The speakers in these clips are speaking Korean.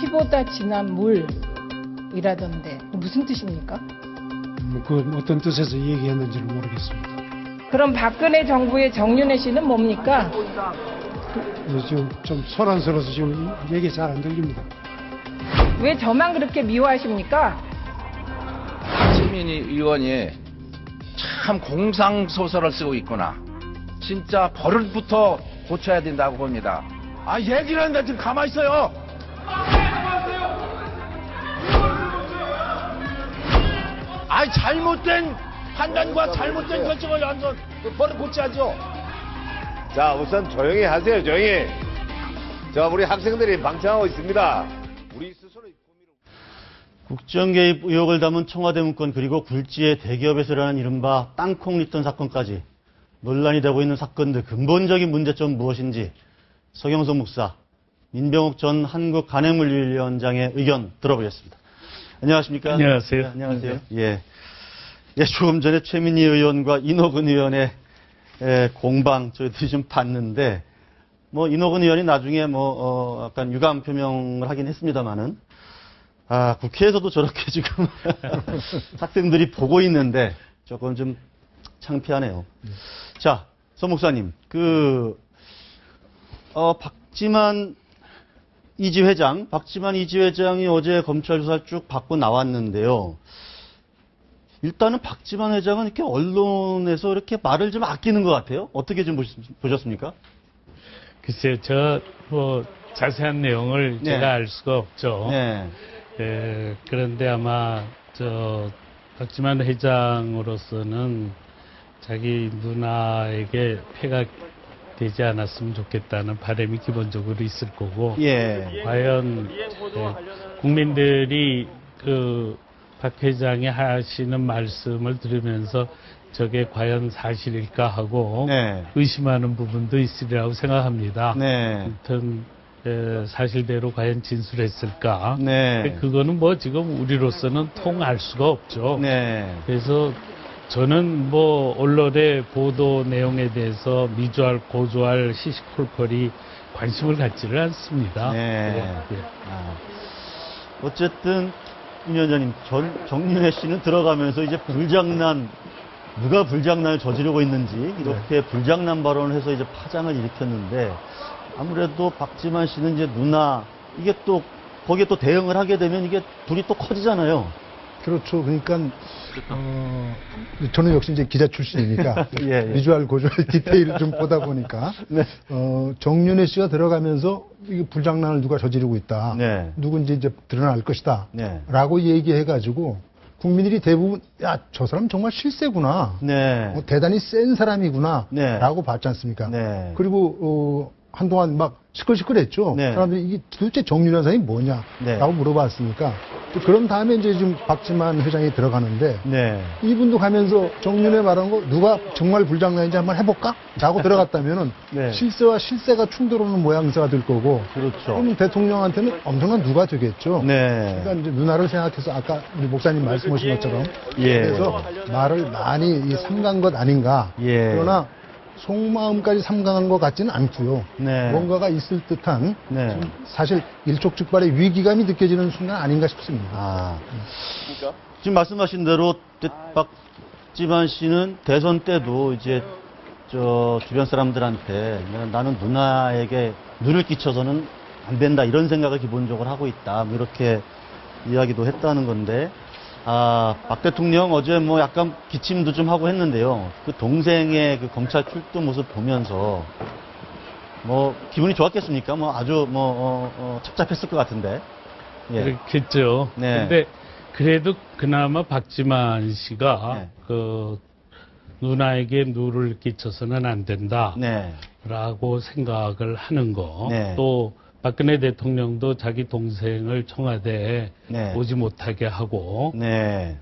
피보다 진한 물이라던데 무슨 뜻입니까? 그 어떤 뜻에서 얘기했는지를 모르겠습니다. 그럼 박근혜 정부의 정윤회 씨는 뭡니까? 지금 좀 소란스러워서 지금 얘기 잘 안 들립니다. 왜 저만 그렇게 미워하십니까? 최민희 의원이 참 공상소설을 쓰고 있구나. 진짜 버릇부터 고쳐야 된다고 봅니다. 아, 얘기를 하는데 지금 가만히 있어요. 아, 잘못된 판단과 잘못된 결정을 완전 버릇 고쳐야죠. 자, 우선 조용히 하세요, 조용히. 자, 우리 학생들이 방청하고 있습니다. 우리 스스로 국정 개입 의혹을 담은 청와대 문건 그리고 굴지의 대기업에서 일어난 이른바 땅콩 리턴 사건까지 논란이 되고 있는 사건들 근본적인 문제점 무엇인지 서경석 목사, 민병욱 전 한국간행물위원장의 의견 들어보겠습니다. 안녕하십니까? 안녕하세요. 네, 안녕하세요. 예. 예, 조금 전에 최민희 의원과 이노근 의원의 공방 저희들이 좀 봤는데, 뭐, 이노근 의원이 나중에 약간 유감 표명을 하긴 했습니다만은, 국회에서도 저렇게 지금 학생들이 보고 있는데 조금 좀 창피하네요. 자, 서 목사님, 박지만 이지 회장이 어제 검찰 조사를 쭉 받고 나왔는데요. 일단은 박지만 회장은 이렇게 언론에서 이렇게 말을 좀 아끼는 것 같아요. 어떻게 좀 보셨습니까? 글쎄요, 자세한 내용을 네. 제가 알 수가 없죠. 네. 그런데 아마, 박지만 회장으로서는 자기 누나에게 폐가 되지 않았으면 좋겠다는 바람이 기본적으로 있을 거고, 예. 과연, 국민들이 박 회장이 하시는 말씀을 들으면서 저게 과연 사실일까 하고 네. 의심하는 부분도 있으리라고 생각합니다. 네. 아무튼 사실대로 과연 진술했을까? 네. 그거는 지금 우리로서는 통할 수가 없죠. 네. 그래서 저는 언론의 보도 내용에 대해서 미주알, 고주알, 시시콜콜이 관심을 갖지를 않습니다. 네. 어쨌든 임 위원장님, 정윤회 씨는 들어가면서 이제 누가 불장난을 저지르고 있는지 이렇게 불장난 발언을 해서 이제 파장을 일으켰는데, 아무래도 박지만 씨는 이제 누나, 이게 또 거기에 또 대응을 하게 되면 이게 둘이 또 커지잖아요. 그렇죠. 그러니까 저는 역시 이제 기자 출신이니까 예. 비주얼 고주얼 디테일을 좀 보다 보니까 네. 정윤회 씨가 들어가면서 이게 불장난을 누가 저지르고 있다. 네. 누군지 이제 드러날 것이다. 네. 라고 얘기해가지고 국민들이 대부분 저 사람 정말 실세구나. 네. 대단히 센 사람이구나. 네. 라고 봤지 않습니까? 네. 그리고 한동안 막 시끌시끌했죠. 네. 사람들이 이게 도대체 정윤회 사람이 뭐냐? 네. 라고 물어봤으니까. 그런 다음에 이제 지금 박지만 회장이 들어가는데 네. 이분도 가면서 정윤회 말한 거 누가 정말 불장난인지 한번 해볼까? 라고 들어갔다면은 네. 실세와 실세가 충돌하는 모양새가 될 거고 그렇죠. 그럼 대통령한테는 엄청난 누가 되겠죠. 네. 그러니까 이제 누나를 생각해서 아까 우리 목사님 말씀하신 것처럼 예. 그래서 말을 많이 삼간 것 아닌가. 예. 그러나 속마음까지 삼강한 것 같지는 않고요. 네. 뭔가가 있을 듯한 네. 사실 일촉즉발의 위기감이 느껴지는 순간 아닌가 싶습니다. 지금 말씀하신 대로 박지만 씨는 대선 때도 이제 주변 사람들한테 나는 누나에게 누를 끼쳐서는 안 된다 이런 생각을 기본적으로 하고 있다 이렇게 이야기도 했다는 건데, 박 대통령 어제 약간 기침도 좀 하고 했는데요. 그 동생의 그 검찰 출두 모습 보면서 기분이 좋았겠습니까? 아주 착잡했을 것 같은데. 예. 그렇겠죠. 네. 근데 그래도 그나마 박지만 씨가 네. 누나에게 누를 끼쳐서는 안 된다. 네. 라고 생각을 하는 거. 네. 또 박근혜 대통령도 자기 동생을 청와대에 네. 오지 못하게 하고 네.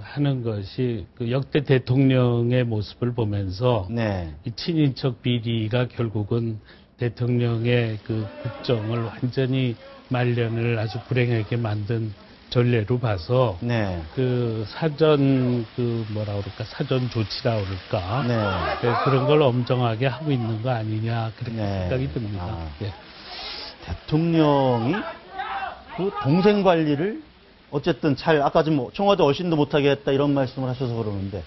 하는 것이 역대 대통령의 모습을 보면서 네. 이 친인척 비리가 결국은 대통령의 국정을 완전히 말년을 아주 불행하게 만든 전례로 봐서 네. 사전 사전 조치라 그럴까 네. 그런 걸 엄정하게 하고 있는 거 아니냐 그렇게 네. 생각이 듭니다. 대통령이 그 동생 관리를 어쨌든 아까 좀 청와대 얼씬도 못하게 했다 이런 말씀을 하셔서 그러는데,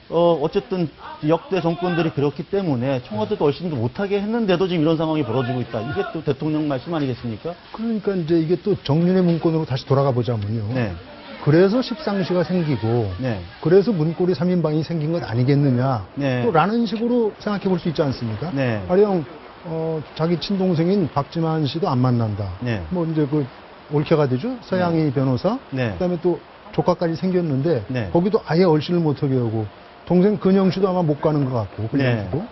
어쨌든 역대 정권들이 그렇기 때문에 청와대도 얼씬도 못하게 했는데도 지금 이런 상황이 벌어지고 있다. 이게 또 대통령 말씀 아니겠습니까? 그러니까 이제 이게 또 정윤의 문건으로 다시 돌아가 보자면요. 네. 그래서 십상시가 생기고, 네. 그래서 문고리 3인방이 생긴 것 아니겠느냐, 네. 또 라는 식으로 생각해 볼 수 있지 않습니까? 네. 가령 자기 친동생인 박지만 씨도 안 만난다. 네. 뭐 이제 그 올케가 되죠. 서양희 변호사. 네. 그다음에 또 조카까지 생겼는데 네. 거기도 아예 얼씬을 못하게 하고, 동생 근영 씨도 아마 못 가는 것 같고, 근영 네. 씨도.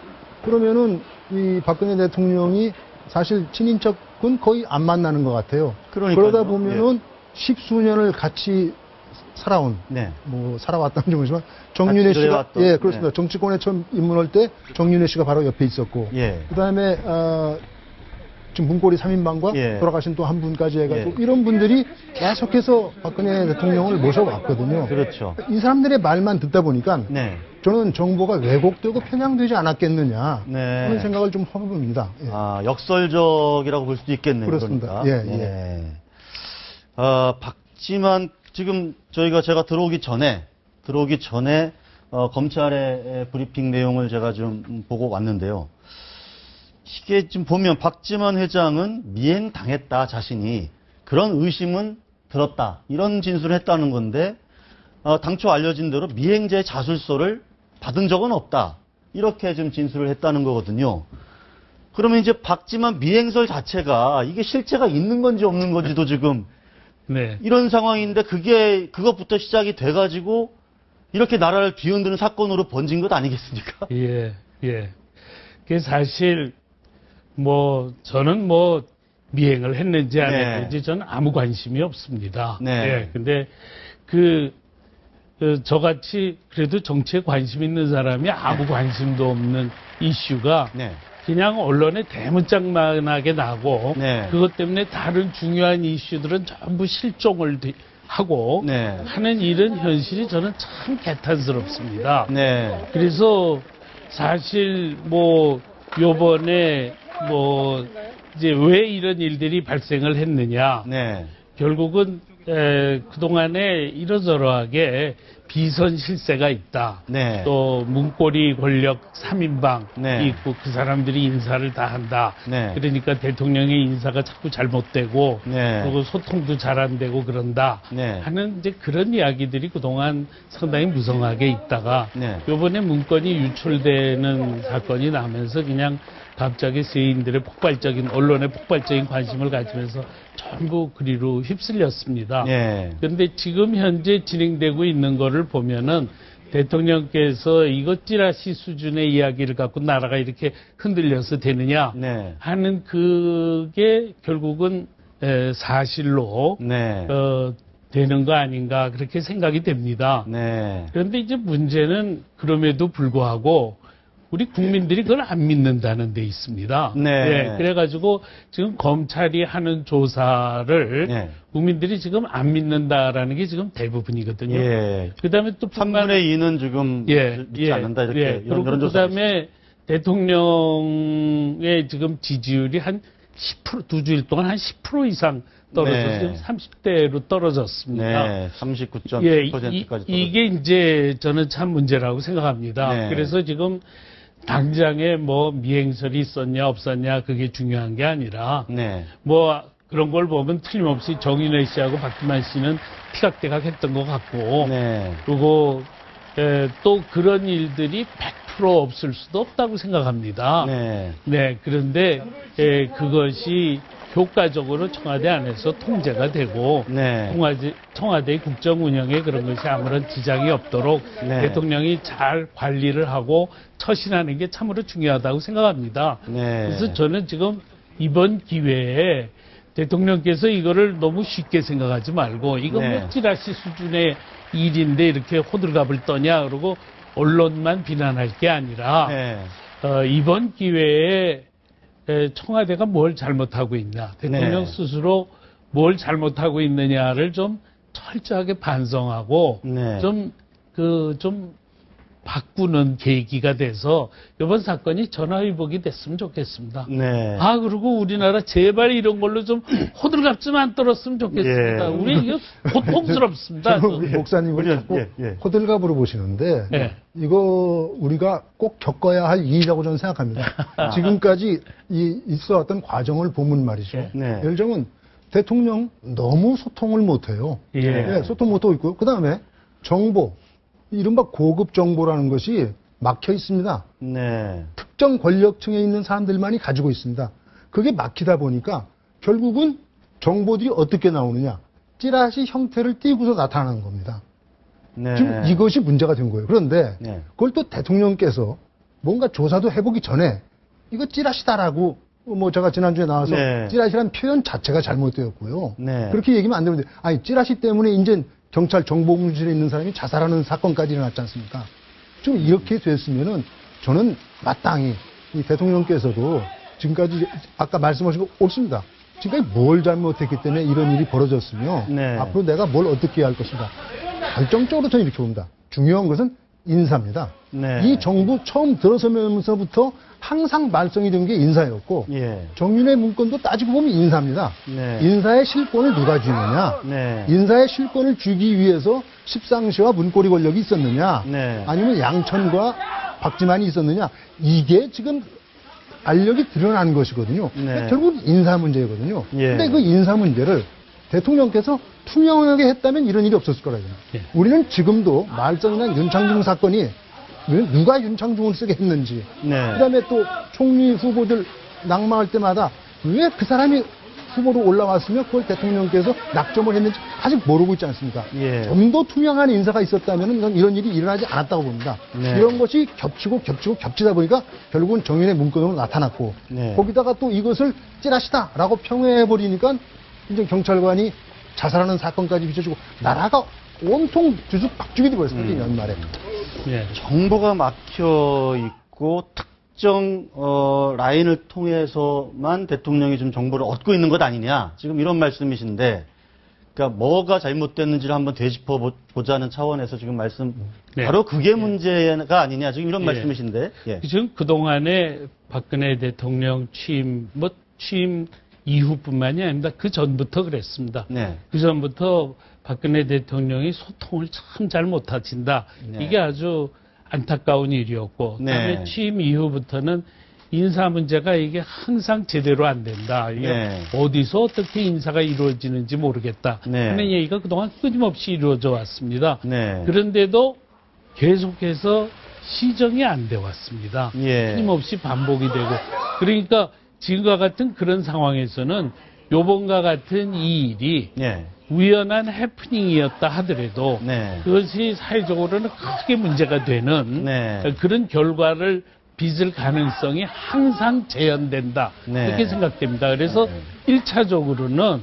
그러면은 이 박근혜 대통령이 사실 친인척은 거의 안 만나는 것 같아요. 그러니까요. 그러다 보면은 십수년을 같이 살아온, 네. 뭐 살아왔다는 좀 그렇지만 정윤회 같이 씨가, 일해왔던, 예, 그렇습니다. 네. 정치권에 처음 입문할 때 정윤회 씨가 바로 옆에 있었고, 예. 그다음에 지금 문고리 3인방과 예. 돌아가신 또 한 분까지 해가지고 예. 이런 분들이 계속해서 박근혜 대통령을 모셔왔거든요. 그렇죠. 이 사람들의 말만 듣다 보니까 네. 저는 정보가 왜곡되고 편향되지 않았겠느냐 네. 하는 생각을 좀 해봅니다. 예. 아, 역설적이라고 볼 수도 있겠네요. 그렇습니다. 그러니까. 예, 네. 박지만 지금 제가 들어오기 전에 검찰의 브리핑 내용을 제가 좀 보고 왔는데요. 이게 지금 보면 박지만 회장은 미행당했다 자신이 그런 의심은 들었다 이런 진술을 했다는 건데 당초 알려진 대로 미행자의 자술서를 받은 적은 없다 이렇게 좀 진술을 했다는 거거든요. 그러면 이제 박지만 미행설 자체가 이게 실체가 있는 건지 없는 건지도 지금 네. 이런 상황인데 그것부터 시작이 돼가지고 이렇게 나라를 뒤흔드는 사건으로 번진 것 아니겠습니까? 예, 예. 그게 사실, 저는 미행을 했는지 안 네. 했는지 저는 아무 관심이 없습니다. 네. 예. 근데 저같이 그래도 정치에 관심 있는 사람이 아무 관심도 없는 이슈가 네. 그냥 언론에 대문짝만하게 나고 네. 그것 때문에 다른 중요한 이슈들은 전부 실종을 하고 네. 하는 이런 현실이 저는 참 개탄스럽습니다. 네. 그래서 사실 요번에 이제 왜 이런 일들이 발생을 했느냐. 네. 결국은 그동안에 이러저러하게 비선 실세가 있다. 네. 또 문고리 권력 3인방이 네. 있고 그 사람들이 인사를 다 한다. 네. 그러니까 대통령의 인사가 자꾸 잘못되고 네. 그리고 소통도 잘 안 되고 그런다 네. 하는 이제 그런 이야기들이 그동안 상당히 무성하게 있다가 네. 이번에 문건이 유출되는 사건이 나면서 그냥 갑자기 세인들의 언론의 폭발적인 관심을 가지면서 전부 그리로 휩쓸렸습니다. 네. 그런데 지금 현재 진행되고 있는 거를 보면은 대통령께서 이것 찌라시 수준의 이야기를 갖고 나라가 이렇게 흔들려서 되느냐 네. 하는 그게 결국은 사실로 네. 되는 거 아닌가 그렇게 생각이 됩니다. 네. 그런데 이제 문제는 그럼에도 불구하고 우리 국민들이 그걸 안 믿는다는 데 있습니다. 네. 그래가지고 지금 검찰이 하는 조사를 네. 국민들이 지금 안 믿는다라는 게 지금 대부분이거든요. 예. 그 다음에 또 3분의 2는 지금 믿지 않는다 이렇게 이런 그리고 그 다음에 대통령의 지금 지지율이 한 10% 두 주일 동안 한 10% 이상 떨어져서 네. 지금 30대로 떨어졌습니다. 네. 39.7%까지 이게 이제 저는 참 문제라고 생각합니다. 네. 그래서 지금 당장에 미행설이 있었냐 없었냐 그게 중요한 게 아니라 네. 그런 걸 보면 틀림없이 정인회 씨하고 박지만 씨는 티각태각 했던 것 같고 네. 그리고 또 그런 일들이 100% 없을 수도 없다고 생각합니다. 네. 그런데 그것이 효과적으로 청와대 안에서 통제가 되고 네. 청와대의 국정 운영에 그런 것이 아무런 지장이 없도록 네. 대통령이 잘 관리를 하고 처신하는 게 참으로 중요하다고 생각합니다. 네. 그래서 저는 지금 이번 기회에 대통령께서 이거를 너무 쉽게 생각하지 말고 이거 네. 찌라시 수준의 일인데 이렇게 호들갑을 떠냐 그러고 언론만 비난할 게 아니라 네. 이번 기회에 청와대가 뭘 잘못하고 있냐, 대통령 네. 스스로 뭘 잘못하고 있느냐를 좀 철저하게 반성하고 네. 좀 바꾸는 계기가 돼서 이번 사건이 전화위복이 됐으면 좋겠습니다. 네. 아, 그리고 우리나라 제발 이런 걸로 좀 호들갑 좀 안 떨었으면 좋겠습니다. 예. 우리 이거 고통스럽습니다. 우리 목사님을 자꾸 호들갑으로 보시는데 예. 이거 우리가 꼭 겪어야 할 일이라고 저는 생각합니다. 지금까지 있어왔던 과정을 보면 말이죠. 네. 예를 들면 대통령 너무 소통을 못해요. 예. 소통 못하고 있고요. 그 다음에 정보, 이른바 고급 정보라는 것이 막혀 있습니다. 네. 특정 권력층에 있는 사람들만이 가지고 있습니다. 그게 막히다 보니까 결국은 정보들이 어떻게 나오느냐. 찌라시 형태를 띠고서 나타나는 겁니다. 네. 지금 이것이 문제가 된 거예요. 그런데 네. 그걸 또 대통령께서 뭔가 조사도 해보기 전에 이거 찌라시다라고 뭐 제가 지난주에 나와서 네. 찌라시라는 표현 자체가 잘못되었고요. 네. 그렇게 얘기하면 안 되는데 아니 찌라시 때문에 이제 경찰 정보공실에 있는 사람이 자살하는 사건까지 일어났지 않습니까? 좀 이렇게 됐으면은 저는 마땅히 이 대통령께서도 지금까지 아까 말씀하신 거 옳습니다. 지금까지 뭘 잘못했기 때문에 이런 일이 벌어졌으며 네. 앞으로 내가 뭘 어떻게 해야 할 것인가. 결정적으로 저는 이렇게 봅니다. 중요한 것은 인사입니다. 네. 이 정부 처음 들어서면서부터 항상 말썽이 된 게 인사였고 예. 정윤회 문건도 따지고 보면 인사입니다. 네. 인사의 실권을 누가 쥐느냐? 네. 인사의 실권을 주기 위해서 십상시와 문고리 권력이 있었느냐? 네. 아니면 양천과 박지만이 있었느냐? 이게 지금 알력이 드러난 것이거든요. 네. 결국 인사 문제거든요. 예. 근데 그 인사 문제를 대통령께서 투명하게 했다면 이런 일이 없었을 거라고요. 예. 우리는 지금도 말썽이나 윤창중 사건이 누가 윤창중을 쓰게 했는지, 네. 그다음에 또 총리 후보들 낙마할 때마다 왜 그 사람이 후보로 올라왔으며 그걸 대통령께서 낙점을 했는지 아직 모르고 있지 않습니까? 예. 좀 더 투명한 인사가 있었다면 이런 일이 일어나지 않았다고 봅니다. 네. 이런 것이 겹치다 보니까 결국은 정윤의 문건으로 나타났고 네. 거기다가 또 이것을 찌라시다라고 평해버리니까 이제 경찰관이 자살하는 사건까지 비춰주고 나라가 온통 뒤죽박죽이 되버렸습니다. 연말에. 예. 정보가 막혀 있고 특정 라인을 통해서만 대통령이 좀 정보를 얻고 있는 것 아니냐. 지금 이런 말씀이신데, 그러니까 뭐가 잘못됐는지를 한번 되짚어 보자는 차원에서 지금 말씀, 네. 바로 그게 문제가 아니냐. 지금 이런 예. 말씀이신데. 예. 지금 그동안에 박근혜 대통령 취임 이후뿐만이 아닙니다. 그 전부터 그랬습니다. 네. 그 전부터 박근혜 대통령이 소통을 참 잘 못하신다. 네. 이게 아주 안타까운 일이었고, 그다음에 네. 취임 이후부터는 인사 문제가 이게 항상 제대로 안 된다. 이게 네. 어디서 어떻게 인사가 이루어지는지 모르겠다. 네. 하는 얘기가 그동안 끊임없이 이루어져 왔습니다. 네. 그런데도 계속해서 시정이 안 돼 왔습니다. 예. 끊임없이 반복이 되고. 그러니까 지금과 같은 그런 상황에서는 요번과 같은 이 일이 예. 우연한 해프닝이었다 하더라도 네. 그것이 사회적으로는 크게 문제가 되는 네. 그런 결과를 빚을 가능성이 항상 재현된다. 네. 그렇게 생각됩니다. 그래서 네. 1차적으로는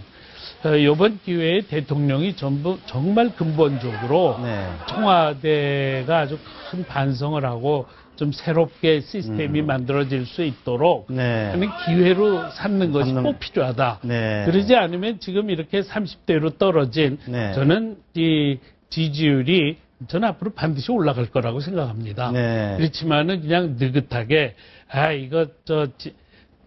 이번 기회에 대통령이 정말 근본적으로 네. 청와대가 아주 큰 반성을 하고 좀 새롭게 시스템이 만들어질 수 있도록 네. 하는 기회로 삼는 것이 꼭 필요하다. 네. 그러지 않으면 지금 이렇게 30대로 떨어진 네. 저는 이 지지율이 저는 앞으로 반드시 올라갈 거라고 생각합니다. 네. 그렇지만은 그냥 느긋하게 이거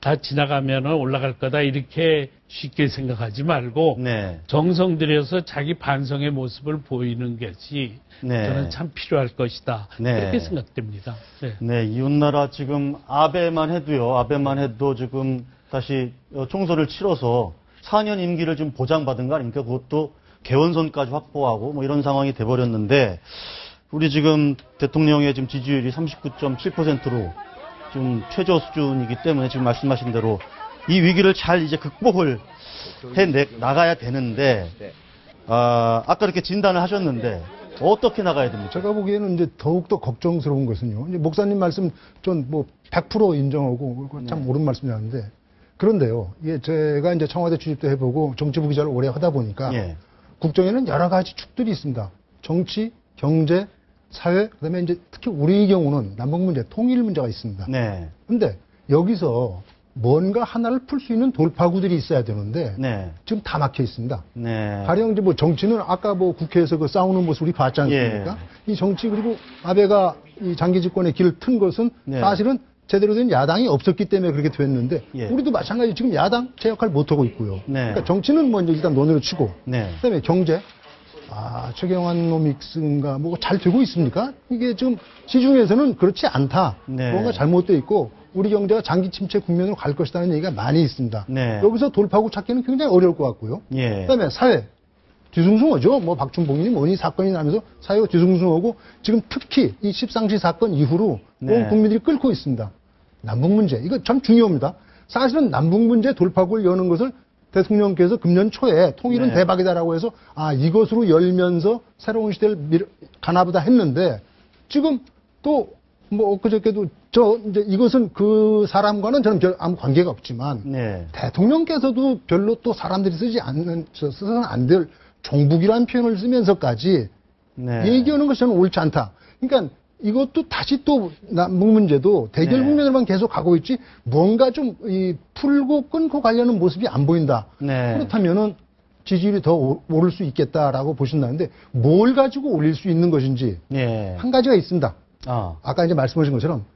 다 지나가면은 올라갈 거다 이렇게 쉽게 생각하지 말고 네. 정성 들여서 자기 반성의 모습을 보이는 것이 네. 저는 참 필요할 것이다. 네. 그렇게 생각됩니다. 네. 네, 이웃나라 지금 아베만 해도 지금 다시 총선을 치러서 4년 임기를 좀 보장받은 거 아닙니까? 그것도 개원선까지 확보하고 뭐 이런 상황이 돼버렸는데, 우리 지금 대통령의 지금 지지율이 39.7%로 좀 최저 수준이기 때문에 지금 말씀하신 대로 이 위기를 잘 이제 극복을 나가야 되는데, 아까 이렇게 진단을 하셨는데 어떻게 나가야 됩니까? 제가 보기에는 이제 더욱더 걱정스러운 것은요. 이제 목사님 말씀 전 뭐 100% 인정하고 참 옳은 말씀이었는데, 그런데요. 이게 제가 이제 청와대 취집도 해보고 정치부 기자를 오래 하다 보니까 예. 국정에는 여러 가지 축들이 있습니다. 정치, 경제, 사회, 그다음에 이제 특히 우리 경우는 남북 문제, 통일 문제가 있습니다. 네. 근데 여기서 뭔가 하나를 풀 수 있는 돌파구들이 있어야 되는데 네. 지금 다 막혀 있습니다. 네. 가령 이제 뭐 정치는 아까 뭐 국회에서 그 싸우는 모습 우리 봤지 않습니까? 이 정치 그리고 아베가 이 장기 집권의 길을 튼 것은 네. 사실은 제대로 된 야당이 없었기 때문에 그렇게 됐는데 예. 우리도 마찬가지 지금 야당 제 역할 못 하고 있고요. 네. 그러니까 정치는 먼저 일단 논의로 치고 네. 그다음에 경제. 최경환노믹스인가 뭐 잘 되고 있습니까? 이게 지금 시중에서는 그렇지 않다. 네. 뭔가 잘못되어 있고 우리 경제가 장기 침체 국면으로 갈 것이라는 얘기가 많이 있습니다. 네. 여기서 돌파구 찾기는 굉장히 어려울 것 같고요. 예. 그다음에 사회 뒤숭숭하죠. 뭐 박준봉이니 뭐니 사건이 나면서 사회가 뒤숭숭하고 지금 특히 이 십상시 사건 이후로 네. 온 국민들이 끓고 있습니다. 남북 문제 이거 참 중요합니다. 사실은 남북 문제 돌파구를 여는 것을 대통령께서 금년 초에 통일은 네. 대박이다라고 해서 이것으로 열면서 새로운 시대를 가나보다 했는데 지금 또 뭐 엊그저께도 이제 이것은 그 사람과는 저는 아무 관계가 없지만 네. 대통령께서도 별로 또 사람들이 써서는 안 될 종북이라는 표현을 쓰면서까지 네. 얘기하는 것이 저는 옳지 않다. 그러니까 이것도 다시 또 남북 문제도 대결 네. 국면으로만 계속 가고 있지 뭔가 좀 풀고 끊고 가려는 모습이 안 보인다. 네. 그렇다면은 지지율이 더 오를 수 있겠다라고 보신다는데 뭘 가지고 올릴 수 있는 것인지 예. 한 가지가 있습니다. 아. 아까 이제 말씀하신 것처럼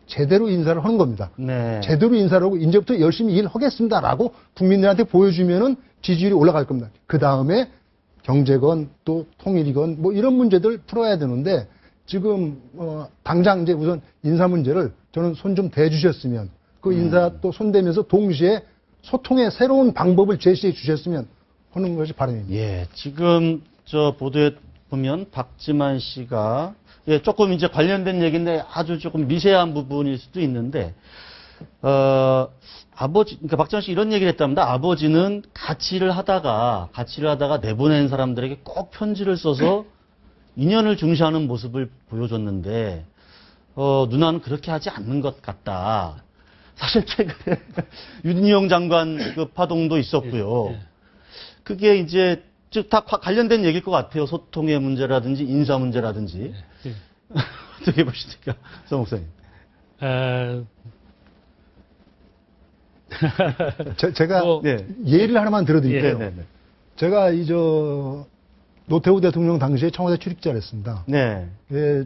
제대로 인사를 하는 겁니다. 네. 제대로 인사를 하고 이제부터 열심히 일하겠습니다라고 국민들한테 보여주면은 지지율이 올라갈 겁니다. 그 다음에 경제건 또 통일이건 뭐 이런 문제들 풀어야 되는데 지금 당장 이제 우선 인사 문제를 저는 손 좀 대주셨으면 그 인사 또 손대면서 동시에 소통의 새로운 방법을 제시해 주셨으면 하는 것이 바람입니다. 예, 지금 저 보도에 보면 박지만 씨가 조금 이제 관련된 얘기인데 아주 조금 미세한 부분일 수도 있는데 그러니까 박지만 씨 이런 얘기를 했답니다. 아버지는 가치를 하다가 내보낸 사람들에게 꼭 편지를 써서 인연을 중시하는 모습을 보여줬는데 누나는 그렇게 하지 않는 것 같다. 사실 최근에 윤희용 장관 그 파동도 있었고요. 그게 이제 즉 다 관련된 얘기일 것 같아요. 소통의 문제라든지 인사 문제라든지. 어떻게 보십니까, 서 목사님? 제가 네. 예를 하나만 들어드릴게요. 네. 제가 노태우 대통령 당시에 청와대 출입자였습니다. 네.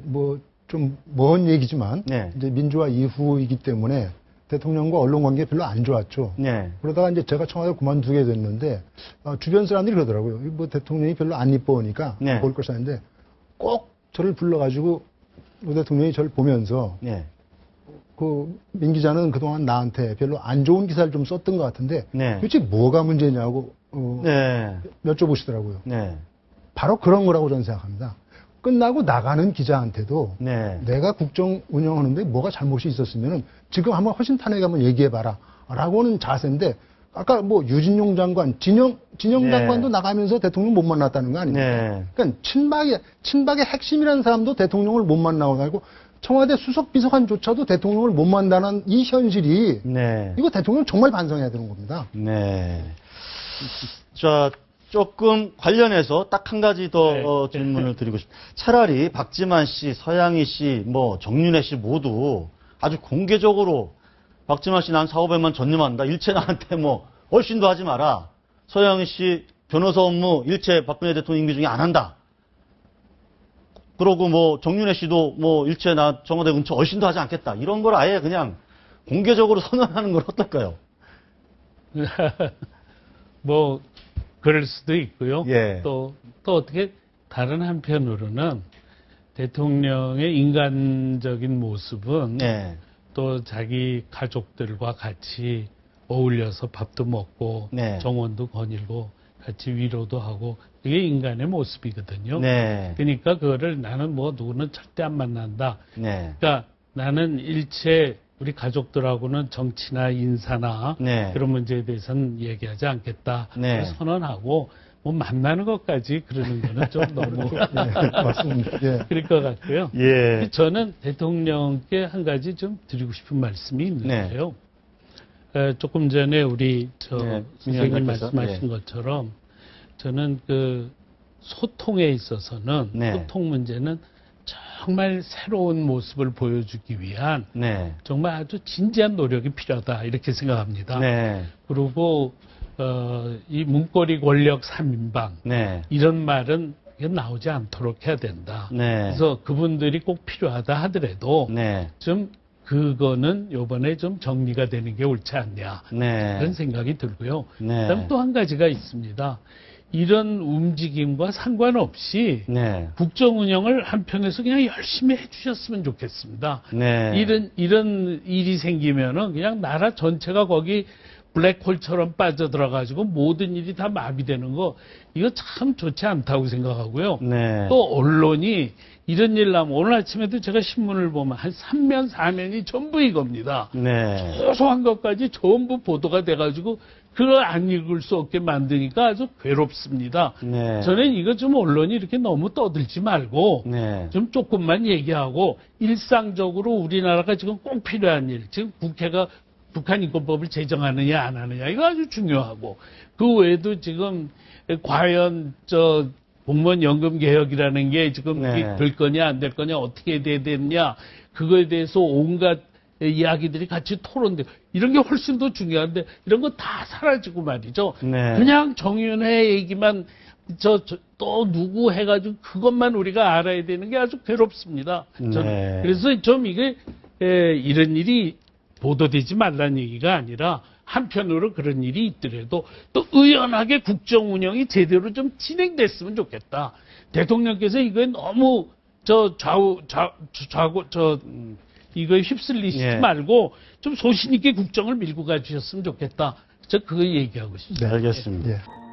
뭐 좀 먼 얘기지만 네. 이제 민주화 이후이기 때문에 대통령과 언론 관계 별로 안 좋았죠. 네. 그러다가 이제 제가 청와대를 그만두게 됐는데 주변 사람들이 그러더라고요. 뭐 대통령이 별로 안 이뻐하니까 네. 볼 것이 아닌데 꼭 저를 불러가지고 노 대통령이 저를 보면서 네. 민 기자는 그동안 나한테 별로 안 좋은 기사를 좀 썼던 것 같은데 네. 도대체 뭐가 문제냐고 네. 여쭤보시더라고요. 네. 바로 그런 거라고 저는 생각합니다. 끝나고 나가는 기자한테도 네. 내가 국정 운영하는데 뭐가 잘못이 있었으면은 지금 한번 허심탄회하게 한번 얘기해봐라 라고 하는 자세인데 아까 뭐 유진용 장관, 진영 네. 장관도 나가면서 대통령 못 만났다는 거 아닙니까? 네. 그러니까 친박의 핵심이라는 사람도 대통령을 못 만나고 가고 청와대 수석 비서관조차도 대통령을 못 만나는 이 현실이 네. 이거 대통령 정말 반성해야 되는 겁니다. 네. 자, 조금 관련해서 딱 한 가지 더 질문을 드리고 싶습니다. 차라리 박지만 씨, 서양희 씨, 뭐 정윤회 씨 모두 아주 공개적으로 박지만 씨 난 사업에만 전념한다. 일체 나한테 뭐 얼씬도 하지 마라. 서양희 씨 변호사 업무 일체 박근혜 대통령 임기 중에 안 한다. 그러고 뭐 정윤회 씨도 뭐 일체 나 청와대 근처 얼씬도 하지 않겠다. 이런 걸 아예 그냥 공개적으로 선언하는 건 어떨까요? 뭐 그럴 수도 있고요. 예. 또 어떻게 다른 한편으로는 대통령의 인간적인 모습은 네. 또 자기 가족들과 같이 어울려서 밥도 먹고 네. 정원도 거닐고 같이 위로도 하고 그게 인간의 모습이거든요. 네. 그러니까 그거를 나는 뭐 누구는 절대 안 만난다. 네. 그러니까 나는 일체 우리 가족들하고는 정치나 인사나 네. 그런 문제에 대해서는 얘기하지 않겠다. 네. 선언하고 뭐 만나는 것까지 그러는 거는 좀 너무 맞습니다. 예. 그럴 것 같고요. 예. 저는 대통령께 한 가지 좀 드리고 싶은 말씀이 있는데요. 조금 전에 우리 선생님 말씀하신 것처럼 저는 그 소통에 있어서는 소통 문제는 정말 새로운 모습을 보여주기 위한 정말 아주 진지한 노력이 필요하다 이렇게 생각합니다. 그리고 이 문고리 권력 3인방 이런 말은 이게 나오지 않도록 해야 된다. 네. 그래서 그분들이 꼭 필요하다 하더라도 네. 좀 그거는 요번에 좀 정리가 되는 게 옳지 않냐. 네. 그런 생각이 들고요. 네. 그다음 또 한 가지가 있습니다. 이런 움직임과 상관없이 네. 국정 운영을 한편에서 그냥 열심히 해주셨으면 좋겠습니다. 네. 이런 일이 생기면은 그냥 나라 전체가 거기 블랙홀처럼 빠져들어가지고 모든 일이 다 마비되는 거 이거 참 좋지 않다고 생각하고요. 네. 또 언론이 이런 일 나면 오늘 아침에도 제가 신문을 보면 한 3면 4면이 전부 이겁니다. 네. 소소한 것까지 전부 보도가 돼가지고 그걸 안 읽을 수 없게 만드니까 아주 괴롭습니다. 네. 저는 이거 좀 언론이 이렇게 너무 떠들지 말고 네. 좀 조금만 얘기하고 일상적으로 우리나라가 지금 꼭 필요한 일, 지금 국회가 북한 인권법을 제정하느냐 안 하느냐 이거 아주 중요하고 그 외에도 지금 과연 공무원 연금 개혁이라는 게 지금 네. 될 거냐 안 될 거냐 어떻게 돼야 되느냐 그거에 대해서 온갖 이야기들이 같이 토론돼 이런 게 훨씬 더 중요한데 이런 거 다 사라지고 말이죠. 네. 그냥 정윤회 얘기만 또 누구 해가지고 그것만 우리가 알아야 되는 게 아주 괴롭습니다. 네. 그래서 좀 이게 이런 일이 보도되지 말라는 얘기가 아니라 한편으로 그런 일이 있더라도 또 의연하게 국정 운영이 제대로 좀 진행됐으면 좋겠다. 대통령께서 이거에 너무 이거에 휩쓸리시지 예. 말고 좀 소신 있게 국정을 밀고 가주셨으면 좋겠다. 저 그거 얘기하고 싶습니다. 네, 알겠습니다. 예.